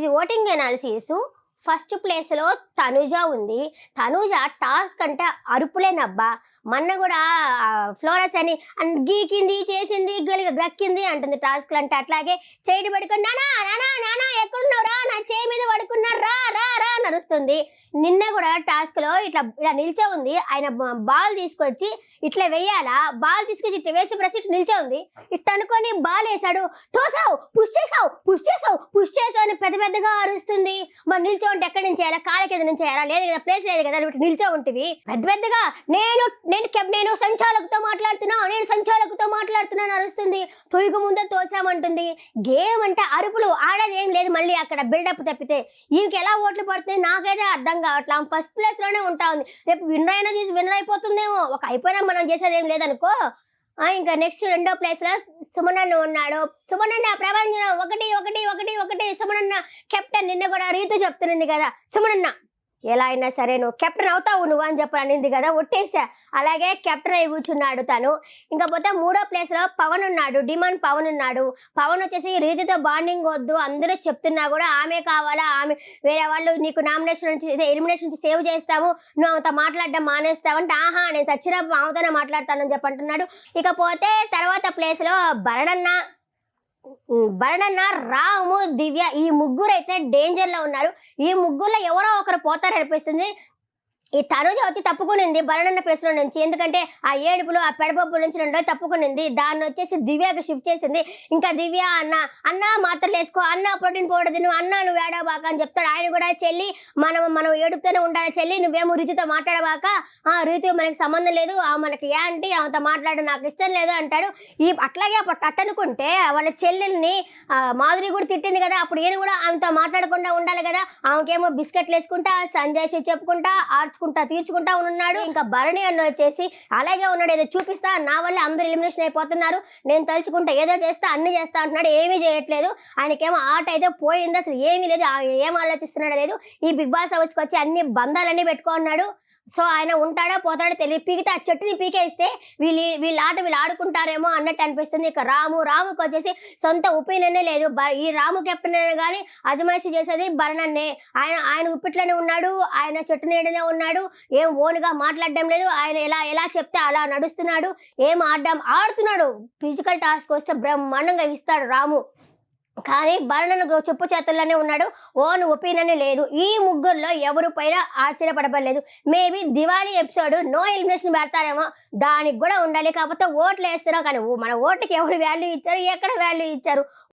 ఇది voting analysis. First ప్లేస్‌లో తనుజ ఉంది. తనుజ టాస్క్ అంటే అరుపులేనబ్బా! మొన్న గూడా ఫ్లోరస్ అని గీకింది, చేసింది, గ్రక్కింది అంటుంది టాస్క్‌లంటే. అట్లాగే చెయ్యి పడుకొని నాన్న, నాన్న, నాన్న ఎక్కడున్నావు రా, నా చెయ్యి మీద పడుకున్నా రా, రా, రా అని అరుస్తుంది. నిన్న గూడా టాస్క్‌లో ఇట్లా ఇలా నిల్చో ఉంది. ఆయన బాల్ తీసుకొచ్చి ఇట్లా వెయ్యాలా, బాల్ తీసుకొచ్చి ఇట్లా వేసి ప్రెస్ ఇట్లా నిల్చో ఉంది. ఇట్ట అనుకోని బాల్ ఏసాడు. తోసావు, పుష్ చేసావు, పుష్ చేసావు, పుష్ చేసావు అని పెద్ద పెద్దగా అరుస్తుంది. మరి నిల్చో ఉంటే ఎక్కడి నుంచి చేయాలా, కాళ్ళ కింద నుంచి చేయాలా, లేదు కదా ప్లేస్ లేదు కదా, నువ్వు నిల్చో ఉంటివి పెద్ద పెద్దగా. నేను సంచాలకుతో మాట్లాడుతున్నాను అరుస్తుంది. తొయ్యకు ముందే తోసామంటుంది. గేమ్ అంటే అరుపులు ఆడేది ఏం లేదు. మళ్ళీ అక్కడ బిల్డప్ తప్పితే ఈమెకి ఎలా ఓట్లు పడుతుంది నాకైతే అర్థం కావట్లా. ఫస్ట్ ప్లేస్ లోనే ఉంటా ఉంది. రేపు విన్నర్ అయిపోతుందేమో. ఒక అయిపోయినా మనం చేసేది ఏం లేదనుకో. ఇంకా నెక్స్ట్ రెండో ప్లేస్ లో సుమనన్న ఉన్నాడు. సుమనన్న ప్రపంచం 1-1-1-1 సుమనన్న కెప్టెన్. నిన్న కూడా రీతు చెప్తున్నది కదా, సుమనన్న ఎలా అయినా సరే నువ్వు కెప్టెన్ అవుతావు నువ్వు అని చెప్పి అనింది కదా, ఒట్టేసా. అలాగే కెప్టెన్ అయి కూర్చున్నాడు తను. ఇంకపోతే మూడో ప్లేస్లో పవన్ ఉన్నాడు. డిమాండ్ పవన్ ఉన్నాడు. పవన్ వచ్చేసి రీతితో బాండింగ్ వద్దు అందరూ చెప్తున్నా కూడా ఆమె కావాలా, ఆమె వేరే వాళ్ళు నీకు నామినేషన్ నుంచి ఎలిమినేషన్ నుంచి సేవ్ చేస్తాము, నువ్వు అంత మాట్లాడడం మానేస్తావంటే ఆహా నేను సచ్చినా ఆమెతోనే మాట్లాడతానని చెప్పి అంటున్నాడు. ఇకపోతే తర్వాత ప్లేస్లో భరణన్న, రాము, దివ్య ఈ ముగ్గురు అయితే డేంజర్లో ఉన్నారు. ఈ ముగ్గురులో ఎవరో ఒకరు పోతారనిపిస్తుంది. ఈ తనుజ వచ్చి తప్పుకునింది భరణన్న ప్లేస్లో నుంచి. ఎందుకంటే ఆ ఏడుపులు ఆ పెడపప్పుల నుంచి 2 రోజులు తప్పుకునింది. దాన్ని వచ్చేసి దివ్యకి షిఫ్ట్ చేసింది. ఇంకా దివ్య అన్న మాత్రలు వేసుకో, అన్న ప్రోటీన్ పౌడర్ తిను, అన్న నువ్వు ఏడవబాక అని చెప్తాడు. ఆయన కూడా చెల్లి మనం ఏడుపుతోనే ఉండాలి చెల్లి, నువ్వేమో రీతితో మాట్లాడబాక, రీతి మనకి సంబంధం లేదు, మనకి యాంటీ ఆమెతో మాట్లాడడం నాకు ఇష్టం లేదు అంటాడు. అట్లాగే అట్టనుకుంటే వాళ్ళ చెల్లెల్ని మాధురి కూడా తిట్టింది కదా, అప్పుడు ఈయన కూడా ఆమెతో మాట్లాడకుండా ఉండాలి కదా. ఆమెకేమో బిస్కెట్లు వేసుకుంటా సంజయ్ చెప్పుకుంటా తీర్చుకుంటా ఉన్నాడు. ఇంకా భరణి అన్న వచ్చేసి అలాగే ఉన్నాడు. ఏదో చూపిస్తా నా వల్ల అందరు ఎలిమినేషన్ అయిపోతున్నారు, నేను తలుచుకుంటా ఏదో చేస్తా అన్ని చేస్తా అంటున్నాడు. ఏమీ చేయట్లేదు. ఆయనకేమో ఆట అయితే పోయింది, అసలు ఏమీ లేదు, ఏం ఆలోచిస్తున్నాడో లేదు. ఈ బిగ్ బాస్ హౌస్కి వచ్చి అన్ని బంధాలన్నీ పెట్టుకున్నాడు. సో ఆయన ఉంటాడో పోతాడో తెలియదు. పీకితే ఆ చెట్టుని పీకేస్తే వీళ్ళు ఆడుకుంటారేమో అన్నట్టు అనిపిస్తుంది. ఇక రాముకి వచ్చేసి సొంత ఒపీనియనే లేదు. ఈ రాము కెప్టెన్ కానీ అజమాయిషి చేసేది భరణన్నే. ఆయన ఉప్పిట్లోనే ఉన్నాడు, ఆయన చెట్టు నీడనే ఉన్నాడు, ఏం ఓన్గా మాట్లాడడం లేదు. ఆయన ఎలా చెప్తే అలా నడుస్తున్నాడు, ఏం ఆడుతున్నాడు. ఫిజికల్ టాస్క్ వస్తే బ్రహ్మాండంగా ఇస్తాడు రాము. కానీ భరణను చెప్పు చేతుల్లోనే ఉన్నాడు, ఓన్ ఒపీనియన్ లేదు. ఈ ముగ్గురులో ఎవరు పైన ఆశ్చర్యపడలేదు. Maybe Diwali episode no elimination పెడతారేమో, దానికి కూడా ఉండాలి. కాకపోతే ఓట్లు వేస్తున్నాం కానీ మన ఓటుకి ఎవరు వాల్యూ ఇచ్చారు, ఎక్కడ వాల్యూ ఇచ్చారు,